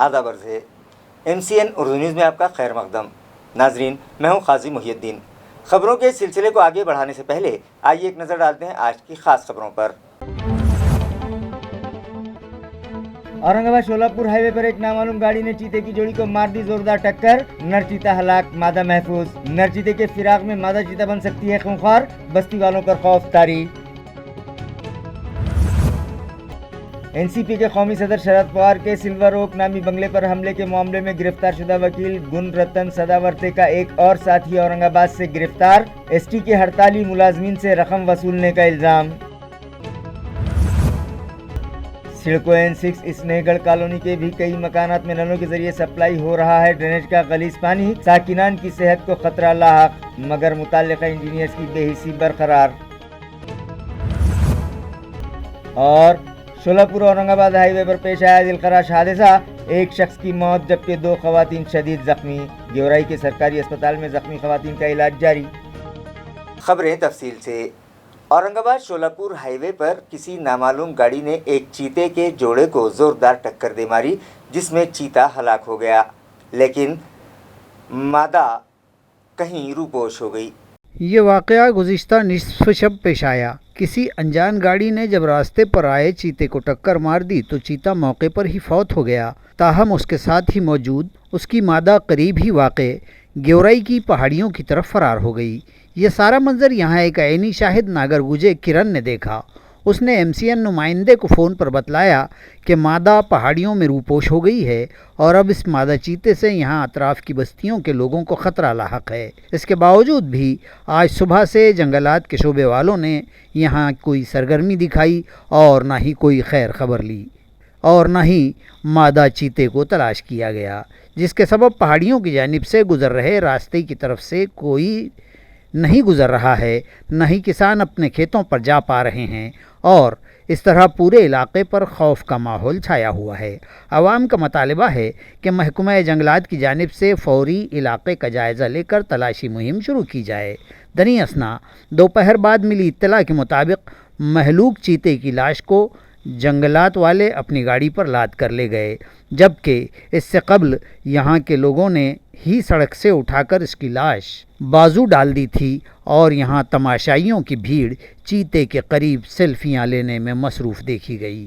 आदाब अर्ज़ है। MCN उर्दू न्यूज़ में आपका खैर मकदम। नाजरीन, मैं हूँ काजी मुहियुद्दीन। खबरों के सिलसिले को आगे बढ़ाने से पहले आइए एक नज़र डालते हैं आज की खास खबरों पर। औरंगाबाद शोलापुर हाईवे पर एक नामालूम गाड़ी ने चीते की जोड़ी को मार दी जोरदार टक्कर। नर चीता हलाक, मादा महफूज। नर चीते के फिराक में मादा चीता बन सकती है खूंखार, बस्ती वालों पर खौफ तारी। एनसीपी के कौमी सदर शरद पवार के सिल्वर ओक नामी बंगले पर हमले के मामले में गिरफ्तार शुदा वकील गुणरत्न सदावर्ते का एक और साथी औरंगाबाद से गिरफ्तार। एसटी के हड़ताली मुलाजमीन से रकम वसूलने का इल्जाम। सिडको N6 स्नेहगढ़ कॉलोनी के भी कई मकानात में नलों के जरिए सप्लाई हो रहा है ड्रेनेज का गलीज पानी। साकिनान की सेहत को खतरा लाहक, मगर मुताल्लिका इंजीनियर्स की बेहिसी बरकरार। और शोलापुर औरंगाबाद हाईवे पर पेश आया दिलखराश हादसा, एक शख्स की मौत जबकि 2 खवातीन शदीद जख्मी। गेवराई के सरकारी अस्पताल में जख्मी खवातीन का इलाज जारी। खबरें तफसील से। औरंगाबाद शोलापुर हाईवे पर किसी नामालूम गाड़ी ने एक चीते के जोड़े को जोरदार टक्कर दे मारी, जिसमें चीता हलाक हो गया, लेकिन मादा कहीं रूपोश हो गई। ये वाक़या गुज़िश्ता निस्फ शब पेश आया। किसी अनजान गाड़ी ने जब रास्ते पर आए चीते को टक्कर मार दी तो चीता मौके पर ही फौत हो गया। ताहम उसके साथ ही मौजूद उसकी मादा करीब ही वाक़े गेवराई की पहाड़ियों की तरफ फरार हो गई। ये सारा मंजर यहाँ एक ऐनी शाहिद नागर गुजे किरण ने देखा। उसने MCN नुमाइंदे को फ़ोन पर बतलाया कि मादा पहाड़ियों में रूपोश हो गई है और अब इस मादा चीते से यहाँ अतराफ़ की बस्तियों के लोगों को ख़तरा लाहक है। इसके बावजूद भी आज सुबह से जंगलात के शोबे वालों ने यहाँ कोई सरगर्मी दिखाई और ना ही कोई खैर खबर ली और ना ही मादा चीते को तलाश किया गया, जिसके सबब पहाड़ियों की जानिब से गुज़र रहे रास्ते की तरफ से कोई नहीं गुज़र रहा है, न ही किसान अपने खेतों पर जा पा रहे हैं और इस तरह पूरे इलाके पर खौफ का माहौल छाया हुआ है। आवाम का मुतालबा है कि महकमा जंगलात की जानिब से फ़ौरी इलाके का जायज़ा लेकर तलाशी मुहिम शुरू की जाए। दनी असना दोपहर बाद मिली इत्तला के मुताबिक महलूक चीते की लाश को जंगलात वाले अपनी गाड़ी पर लाद कर ले गए, जबकि इससे कबल यहाँ के लोगों ने ही सड़क से उठाकर इसकी लाश बाजू डाल दी थी और यहाँ तमाशाइयों की भीड़ चीते के करीब सेल्फियाँ लेने में मसरूफ़ देखी गई।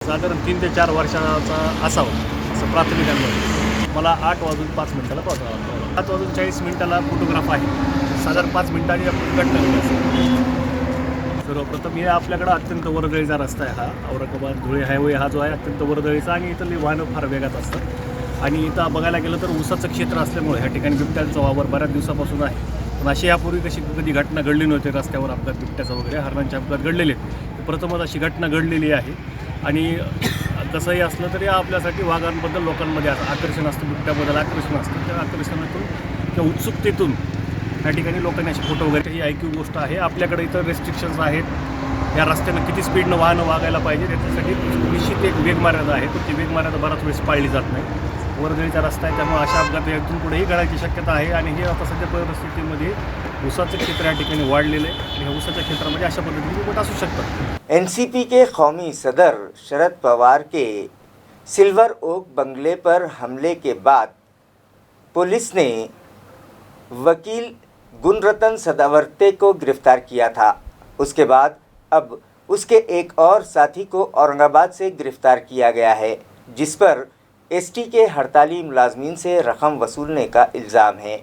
साधारण 3 ते 4 वर्षाचा असावा असं प्राथमिक अंदाज। मला 8:05 पोहोचावं, 8:40 फोटोग्राफ आहे। साधारण 5 मिनिटांनी आपण घटना घडली। सर्वप्रथम हे आपल्याकडं अत्यंत वर्दळीचा रस्ता आहे हा औरंगाबाद धुळे हायवे हा जो आहे अत्यंत वर्दळीचा आणि इथली वाहनं फार वेगात असतात आणि इथं बघायला गेलं तर ऊसाचं क्षेत्र असल्यामुळे ह्या ठिकाणी बिबट्यांचा वावर बऱ्याच दिवसापासून आहे। पण अशी यापूर्वी कधी घटना घडली नव्हती रस्त्यावर अपघात बिबट्याचा वगैरे हरणांचे अपघात घडलेले, प्रथमच अशी घटना घडलेली आहे। आणि कसंही असलं तरी आपल्यासाठी वाघांबद्दल लोकांमध्ये आकर्षण असतं, बिबट्याबद्दल आकर्षण असतं। त्या आकर्षणातून त्या उत्सुकतेतून या ठिकाणी लोकांनी असे फोटो वगैरे ही ऐकीव गोष्ट आहे। आपल्याकडे इतर रेस्ट्रिक्शन्स आहेत, या रस्त्यानं किती स्पीडनं वाहनं वागायला पाहिजे त्याच्यासाठी निश्चित एक वेगमर्यादा आहे, पण ती वेगमर्यादा बराच वेळेस पाळली जात नाही। वर्दळीचा रस्ता आहे त्यामुळे अशा अपघात यातून पुढेही घडायची शक्यता आहे आणि हे आता सध्या परिस्थितीमध्ये ऊसाचं क्षेत्र या ठिकाणी वाढलेलं आहे आणि ह्या ऊसाच्या क्षेत्रामध्ये अशा पद्धतीने बिबट असू शकतात। एनसीपी के कौमी सदर शरद पवार के सिल्वर ओक बंगले पर हमले के बाद पुलिस ने वकील गुणरत्न सदावर्ते को गिरफ्तार किया था। उसके बाद अब उसके एक और साथी को औरंगाबाद से गिरफ्तार किया गया है, जिस पर एसटी के हड़ताली मुलाजमीन से रकम वसूलने का इल्ज़ाम है।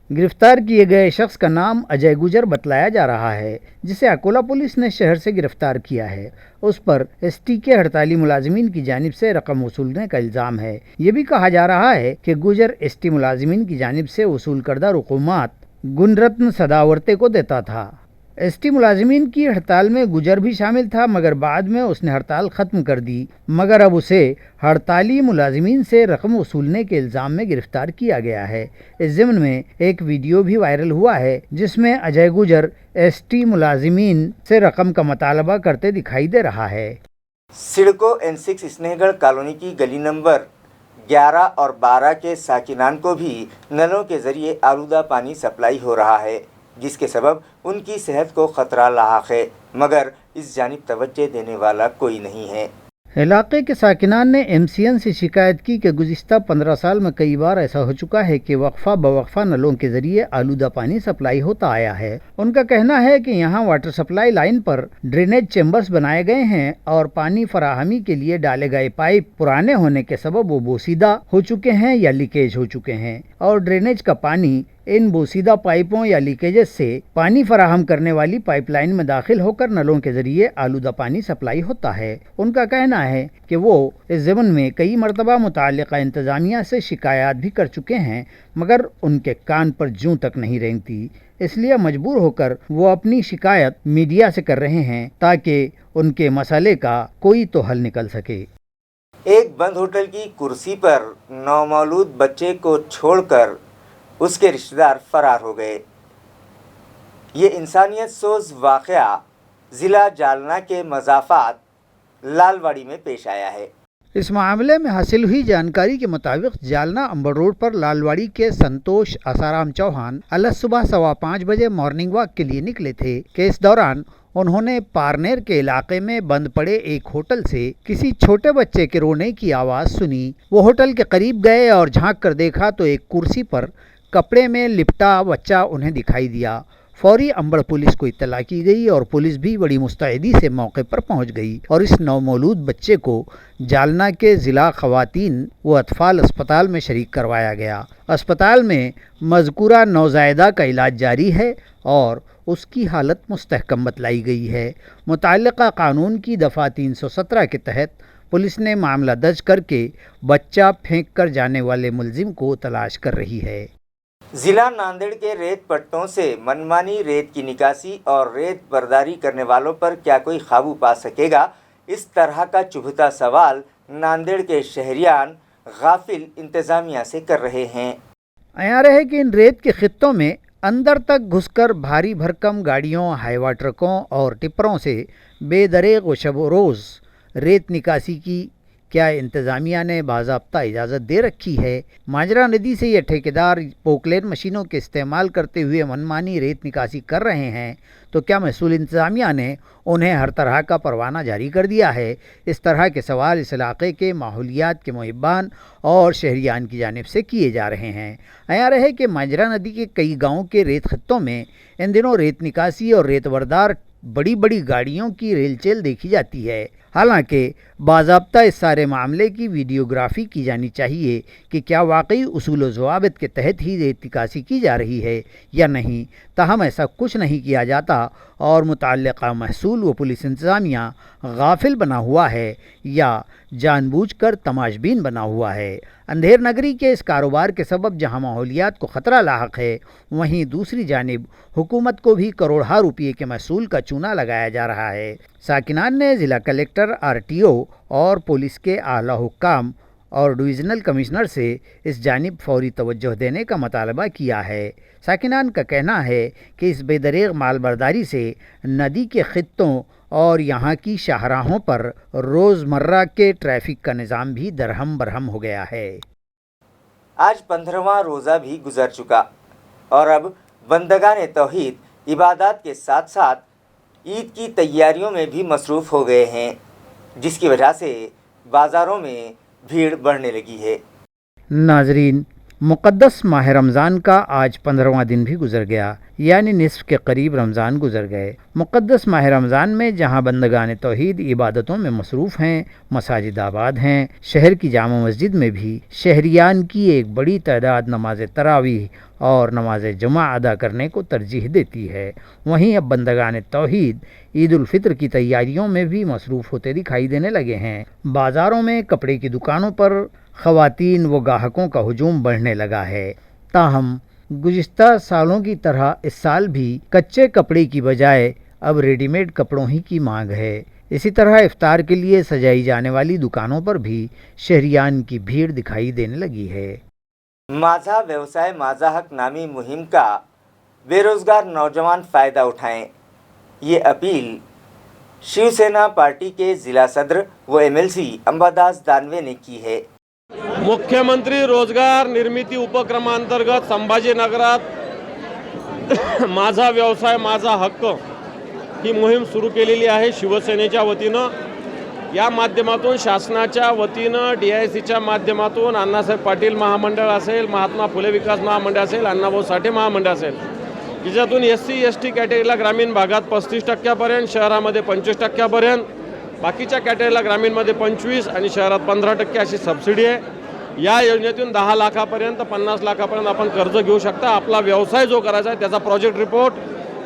गिरफ्तार किए गए शख्स का नाम अजय गुजर बतलाया जा रहा है, जिसे अकोला पुलिस ने शहर से गिरफ्तार किया है। उस पर एसटी के हड़ताली मुलाजमीन की जानिब से रकम वसूलने का इल्ज़ाम है। ये भी कहा जा रहा है कि गुजर एसटी मुलाजमीन की जानिब से वसूल करदा रकूमात गुणरत्न सदावर्ते को देता था। एसटी मुलाजमीन की हड़ताल में गुजर भी शामिल था, मगर बाद में उसने हड़ताल ख़त्म कर दी, मगर अब उसे हड़ताली मुलाजमीन से रकम वसूलने के इल्ज़ाम में गिरफ्तार किया गया है। इस ज़िम्न में एक वीडियो भी वायरल हुआ है जिसमें अजय गुजर एसटी मुलाजमीन से रकम का मुतालबा करते दिखाई दे रहा है। सिडको N6 स्नेहगढ़ कॉलोनी की गली नंबर 11 और 12 के साकिनान को भी नलों के ज़रिए आलूदा पानी सप्लाई हो रहा है, जिसके सबब उनकी सेहत को ख़तरा लाहक है, मगर इस जानिब तवज्जो देने वाला कोई नहीं है। इलाके के साकिनान ने MCN से शिकायत की कि गुज़िश्ता 15 साल में कई बार ऐसा हो चुका है कि वक्फा बवक्फा नलों के ज़रिए आलूदा पानी सप्लाई होता आया है। उनका कहना है कि यहाँ वाटर सप्लाई लाइन पर ड्रेनेज चेम्बर्स बनाए गए हैं और पानी फराहमी के लिए डाले गए पाइप पुराने होने के सबब वो बोसीदा हो चुके हैं या लीकेज हो चुके हैं और ड्रेनेज का पानी इन बोसीदा पाइपों या लीकेजेस से पानी फराहम करने वाली पाइपलाइन में दाखिल होकर नलों के जरिए आलूदा पानी सप्लाई होता है। उनका कहना है कि वो इस ज़मन में कई मरतबा मुताल्लिका इंतज़ामिया से शिकायत भी कर चुके हैं मगर उनके कान पर जूं तक नहीं रेंगती, इसलिए मजबूर होकर वो अपनी शिकायत मीडिया से कर रहे हैं ताकि उनके मसले का कोई तो हल निकल सके। एक बंद होटल की कुर्सी पर नौमौलूद बच्चे को छोड़कर उसके रिश्तेदार फरार हो गए। ये इंसानियत सोज वाक़या ज़िला जालना के मज़ाफ़ात लालवाड़ी में पेश आया है। इस मामले में हासिल हुई जानकारी के मुताबिक जालना अंबर रोड पर लालवाड़ी के संतोष आसाराम चौहान अलग सुबह 5:15 बजे मॉर्निंग वॉक के लिए निकले थे कि इस दौरान उन्होंने पारनेर के इलाके में बंद पड़े एक होटल से किसी छोटे बच्चे के रोने की आवाज़ सुनी। वो होटल के करीब गए और झांक कर देखा तो एक कुर्सी पर कपड़े में लिपटा बच्चा उन्हें दिखाई दिया। फौरी अंबड़ पुलिस को इत्तला की गई और पुलिस भी बड़ी मुस्तैदी से मौके पर पहुंच गई और इस नौमौलूद बच्चे को जालना के ज़िला ख़वातीन व अतफ़ाल अस्पताल में शरीक करवाया गया। अस्पताल में मज़कूरा नौज़ायदा का इलाज जारी है और उसकी हालत मुस्तहकम बतलाई गई है। मुताल्लिक़ा कानून की दफ़ा 317 के तहत पुलिस ने मामला दर्ज करके बच्चा फेंक कर जाने वाले मुलजिम को तलाश कर रही है। ज़िला नांदेड़ के रेत पट्टों से मनमानी रेत की निकासी और रेत बर्दारी करने वालों पर क्या कोई काबू पा सकेगा? इस तरह का चुभता सवाल नांदेड़ के शहरियान गाफिल इंतज़ामिया से कर रहे हैं। आया रहे कि इन रेत के खित्तों में अंदर तक घुसकर भारी भरकम गाड़ियों, हाईवा ट्रकों और टिप्परों से बेदरेग व शब रोज़ रेत निकासी की क्या इंतज़ामिया ने बाज़ाब्ता इजाज़त दे रखी है? माजरा नदी से ये ठेकेदार पोकलेन मशीनों के इस्तेमाल करते हुए मनमानी रेत निकासी कर रहे हैं तो क्या मसूल इंतज़ामिया ने उन्हें हर तरह का परवाना जारी कर दिया है? इस तरह के सवाल इस इलाके के माहौलियात के मुहिब्बान और शहरियान की जानिब से किए जा रहे हैं। आया रहे कि माजरा नदी के कई गाँव के रेत खत्तों में इन दिनों रेत निकासी और रेत बर्दार बड़ी बड़ी गाड़ियों की रेलचेल देखी जाती है। हालांकि बाज़ाब्ता इस सारे मामले की वीडियोग्राफी की जानी चाहिए कि क्या वाकई उसूल व ज़वाबित के तहत ही रेत निकासी की जा रही है या नहीं। ताहम ऐसा कुछ नहीं किया जाता और मुताल्लिक़ा महसूल व पुलिस इंतज़ामिया गाफिल बना हुआ है या जानबूझकर तमाशबीन बना हुआ है। अंधेर नगरी के इस कारोबार के सबब जहां माहौलियात को ख़तरा लाहक है, वहीं दूसरी जानिब हुकूमत को भी करोड़ों रुपये के महसूल का चूना लगाया जा रहा है। साकिनान ने ज़िला कलेक्टर, RTO और पुलिस के आला हुक्काम और डिवीज़नल कमिश्नर से इस जानिब फौरी तवज्जो देने का मुतालबा किया है। साकिनान का कहना है कि इस बेदरेग मालबर्दारी से नदी के खित्तों और यहाँ की शाहराहों पर रोज़मर्रा के ट्रैफिक का निज़ाम भी दरहम बरहम हो गया है। आज 15वां रोज़ा भी गुजर चुका और अब बंदगान तौहीद इबादत के साथ साथ ईद की तैयारियों में भी मसरूफ़ हो गए हैं, जिसकी वजह से बाज़ारों में भीड़ बढ़ने लगी है। नाजरीन, मुक़द्दस माह रमज़ान का आज 15वां दिन भी गुजर गया, यानी निस्फ़ के करीब रमज़ान गुजर गए। मुक़द्दस माह रमज़ान में जहां बंदगान तौहीद इबादतों में मसरूफ़ हैं, मसाजिद आबाद हैं, शहर की जामा मस्जिद में भी शहरियान की एक बड़ी तादाद नमाज तरावीह और नमाज जुमा अदा करने को तरजीह देती है। वहीं अब बंदगान तौहीद ईद उल फित्र की तैयारियों में भी मसरूफ़ होते दिखाई देने लगे हैं। बाज़ारों में कपड़े की दुकानों पर ख़वातीन व गाहकों का हुजूम बढ़ने लगा है। ताहम गुज़िश्ता सालों की तरह इस साल भी कच्चे कपड़े की बजाय अब रेडीमेड कपड़ों ही की मांग है। इसी तरह इफ्तार के लिए सजाई जाने वाली दुकानों पर भी शहरियान की भीड़ दिखाई देने लगी है। माझा व्यवसाय माझा हक नामी मुहिम का बेरोजगार नौजवान फ़ायदा उठाएं, ये अपील शिवसेना पार्टी के ज़िला सदर व MLC अंबादास दानवे ने की है। मुख्यमंत्री रोजगार निर्मिती उपक्रमांतर्गत संभाजीनगरात माझा व्यवसाय माझा हक्क ही मोहीम सुरू केलेली आहे शिवसेनेच्या वतीनं। या माध्यमातून शासनाच्या वतीनं DICच्या माध्यमातून अण्णासाहेब पाटील महामंडळ असेल, महात्मा फुले विकास महामंडळ असेल, अण्णाभाऊ साठे महामंडळ असेल, ज्यातून SC ST कॅटेगरीला ग्रामीण भागात 35% शहरामध्ये 25% बाकीच्या कॅटेगरीला ग्रामीणमध्ये 25 आणि शहरात 15% अशी सबसिडी आहे. या योजनेतून 10 लाखापर्यंत 50 लाखापर्यंत आपण कर्ज घेऊ शकता. आपला व्यवसाय जो करायचा आहे त्याचा प्रोजेक्ट रिपोर्ट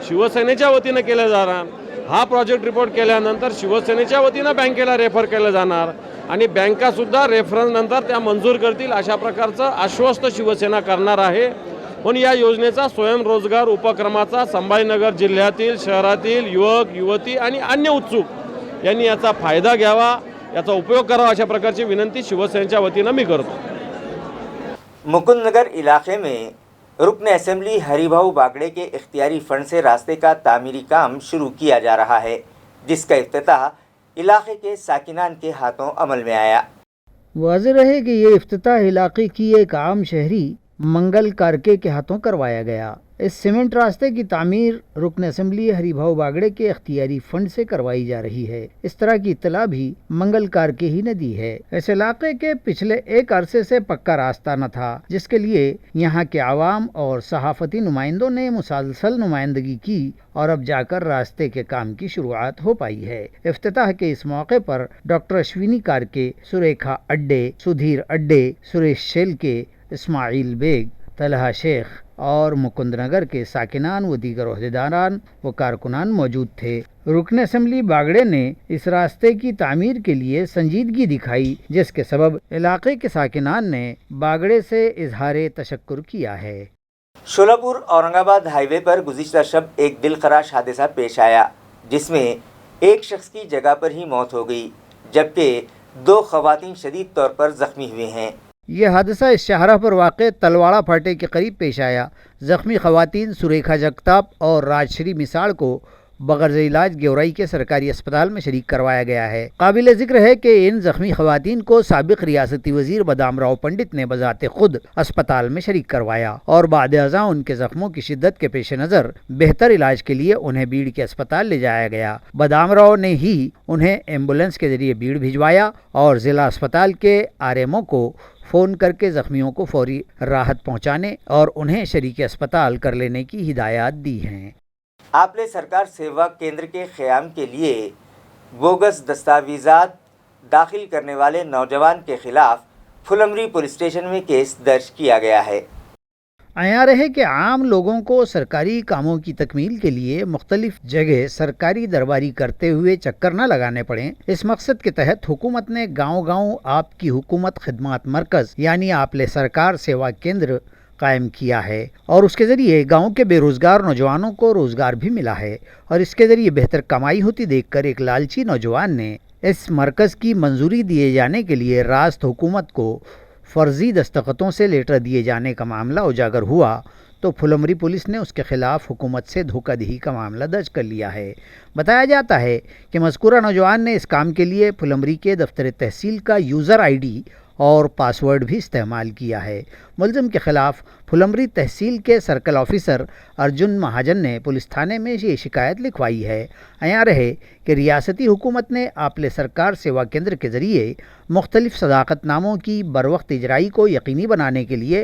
शिवसेनेच्या वतीनं केला जाणार. हा प्रोजेक्ट रिपोर्ट केल्यानंतर शिवसेनेच्या वतीनं बँकेला रेफर केलं जाणार आणि बँकासुद्धा रेफरन्स नंतर त्या मंजूर करतील अशा प्रकारचं आश्वस्त शिवसेना करणार आहे. पण या योजनेचा स्वयंरोजगार उपक्रमाचा संभाजीनगर जिल्ह्यातील शहरातील युवक युवती आणि अन्य उत्सुक यांनी याचा फायदा घ्यावा, याचा उपयोग करावा अशा प्रकारची विनंती शिवसेनेच्या वतीनं मी करतो. मुकुंदनगर इलाके में रुकन असेंबली हरिभाऊ बागड़े के इख्तियारी फंड से रास्ते का तामीरी काम शुरू किया जा रहा है, जिसका इफ्तिताह इलाके के साकिनान के हाथों अमल में आया. वाज़ेह रहे कि ये इफ्तिताह इलाके की एक आम शहरी मंगल कारके के हाथों करवाया गया. इस सीमेंट रास्ते की तामीर रुकन असेंबली हरिभाऊ बागड़े के इख्तियारी फंड से करवाई जा रही है. इस तरह की इत्तला भी मंगल कारके ही ने दी है. इस इलाके के पिछले एक अरसे से पक्का रास्ता न था, जिसके लिए यहाँ के आवाम और सहाफती नुमाइंदों ने मुसलसल नुमाइंदगी की और अब जाकर रास्ते के काम की शुरुआत हो पाई है. इफ्तिताह के इस मौके पर डॉक्टर अश्विनी कारके, सुरेखा अड्डे, सुधीर अड्डे, सुरेश शेलके, इस्माइल बेग, तलहा शेख और मुकुंदनगर के साकिनान व दीगर ओहदेदारान व कारकुनान मौजूद थे. रुकन असेंबली बागड़े ने इस रास्ते की तामीर के लिए संजीदगी दिखाई, जिसके सबब इलाके के साकिनान ने बागड़े से इजहार तशक्कुर किया है. शोलापुर औरंगाबाद हाईवे पर गुज़िश्ता शब एक दिलखराश हादसा पेश आया, जिसमें एक शख्स की जगह पर ही मौत हो गई, जबकि 2 ख़वातीन शदीद तौर पर ज़ख्मी हुए हैं. यह हादसा इस शाहराह पर वाक़ तलवाड़ा फाटे के करीब पेश आया. ज़ख्मी ख़वातीन सुरेखा जगताप और राजश्री मिसाड़ को बगैर इलाज गेवराई के सरकारी अस्पताल में शरीक करवाया गया है. काबिल ज़िक्र है कि इन ज़ख्मी ख़वातीन को साबिक़ रियासती वज़ीर बदाम राव पंडित ने बज़ाते खुद अस्पताल में शरीक करवाया और बाद अज़ां उनके ज़ख्मों की शिद्दत के पेश नज़र बेहतर इलाज के लिए उन्हें बीड़ के अस्पताल ले जाया गया. बदाम राव ने ही उन्हें एम्बुलेंस के ज़रिए बीड़ भिजवाया और ज़िला अस्पताल के RMO को फ़ोन करके ज़ख्मियों को फौरी राहत पहुँचाने और उन्हें शरीक अस्पताल कर लेने की हिदायत दी हैं. आपले सरकार सेवा केंद्र के क़याम के लिए बोगस दस्तावेज़ात दाखिल करने वाले नौजवान के खिलाफ फुलमरी पुलिस स्टेशन में केस दर्ज किया गया है. आया रहे कि आम लोगों को सरकारी कामों की तकमील के लिए मुख्तलिफ जगह सरकारी दरबारी करते हुए चक्कर न लगाने पड़ें, इस मकसद के तहत हुकूमत ने गांव-गांव आपकी हुकूमत खिदमत मरकज़ यानी आपले सरकार सेवा केंद्र कायम किया है और उसके ज़रिए गांव के बेरोज़गार नौजवानों को रोज़गार भी मिला है. और इसके ज़रिए बेहतर कमाई होती देखकर एक लालची नौजवान ने इस मरकज़ की मंजूरी दिए जाने के लिए रास्त हुकूमत को फ़र्ज़ी दस्तखतों से लेटर दिए जाने का मामला उजागर हुआ तो फुलमरी पुलिस ने उसके ख़िलाफ़ हुकूमत से धोखाधड़ी का मामला दर्ज कर लिया है. बताया जाता है कि मज़कूरा नौजवान ने इस काम के लिए फुलमरी के दफ्तर तहसील का यूज़र ID और पासवर्ड भी इस्तेमाल किया है. मुलज़िम के ख़िलाफ़ फुलमरी तहसील के सर्कल ऑफिसर अर्जुन महाजन ने पुलिस थाने में ये शिकायत लिखवाई है. आया रहे कि रियासती हुकूमत ने आपले सरकार सेवा केंद्र के ज़रिए मुख्तलिफ सदाकतनामों की बरवक्त इजराई को यकीनी बनाने के लिए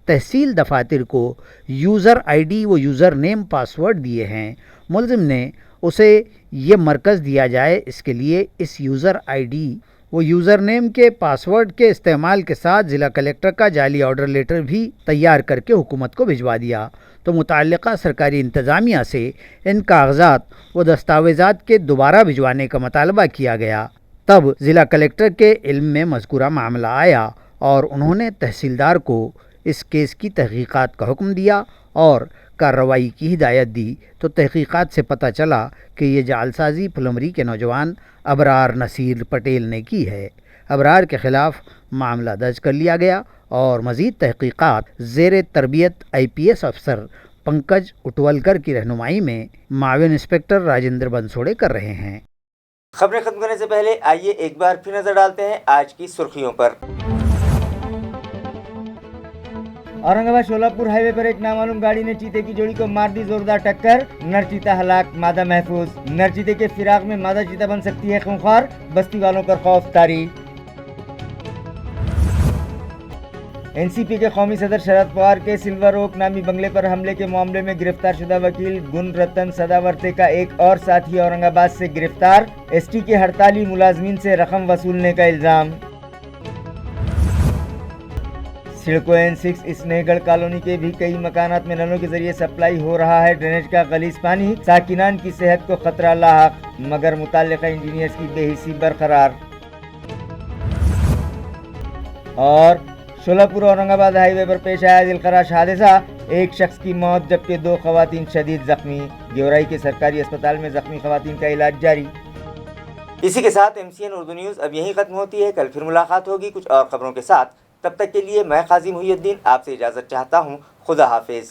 तहसील दफातर को यूज़र ID व यूज़र नेम पासवर्ड दिए हैं. मुलज़िम ने उसे ये मरकज़ दिया जाए, इसके लिए इस यूज़र ID वो यूज़र नेम के पासवर्ड के इस्तेमाल के साथ ज़िला कलेक्टर का जाली ऑर्डर लेटर भी तैयार करके हुकूमत को भिजवा दिया तो मुताल्लिक़ा सरकारी इंतज़ामिया से इन कागज़ात व दस्तावेज़ात के दोबारा भिजवाने का मुतालबा किया गया. तब ज़िला कलेक्टर के इल्म में मज़कूरा मामला आया और उन्होंने तहसीलदार को इस केस की तहक़ीक़ात का हुक्म दिया और कार्रवाई की हिदायत दी तो तहक़ीक़ात से पता चला कि ये जालसाज़ी फुलमरी के नौजवान अबरार नसीर पटेल ने की है. अबरार के ख़िलाफ़ मामला दर्ज कर लिया गया और मज़ीद तहक़ीक़ात ज़ेर तरबियत IPS अफसर पंकज उटवलकर की रहनुमाई में माविन इंस्पेक्टर राजेंद्र बंसोड़े कर रहे हैं. खबरें ख़त्म करने से पहले आइए एक बार फिर नज़र डालते हैं आज की सुर्खियों पर. औरंगाबाद शोलापुर हाईवे पर एक नामालूम गाड़ी ने चीते की जोड़ी को मार दी जोरदार टक्कर, नर चीता हलाक, मादा महफूज। नर चीते के फिराक में मादा चीता बन सकती है खूंखार, बस्ती वालों पर खौफ तारी। एनसीपी के कौमी सदर शरद पवार के सिल्वर ओक नामी बंगले पर हमले के मामले में गिरफ्तार शुदा वकील गुण रतन सदावर्ते का एक और साथी औरंगाबाद से गिरफ्तार, एसटी के हड़ताली मुलाजमीन से रकम वसूलने का इल्जाम। सिडको N6 स्नेहगढ़ कॉलोनी के भी कई मकानात में नलों के जरिए सप्लाई हो रहा है ड्रेनेज का गलीज पानी, साकिनान की सेहत को खतरा लाहक, मगर मुताल्लिका इंजीनियर्स की बेहिसी बरकरार। और शोलापुर औरंगाबाद हाईवे पर पेश आया दिलखराश हादसा, एक शख्स की मौत जबकि 2 खवातीन शदीद जख्मी। गेवराई के सरकारी अस्पताल में जख्मी खवातीन का इलाज जारी। इसी के साथ MCN उर्दू न्यूज़ अब यहीं खत्म होती है। कल फिर मुलाकात होगी कुछ और खबरों के साथ। तब तक के लिए मैं काजी मुहियुद्दीन आपसे इजाज़त चाहता हूँ। खुदा हाफिज।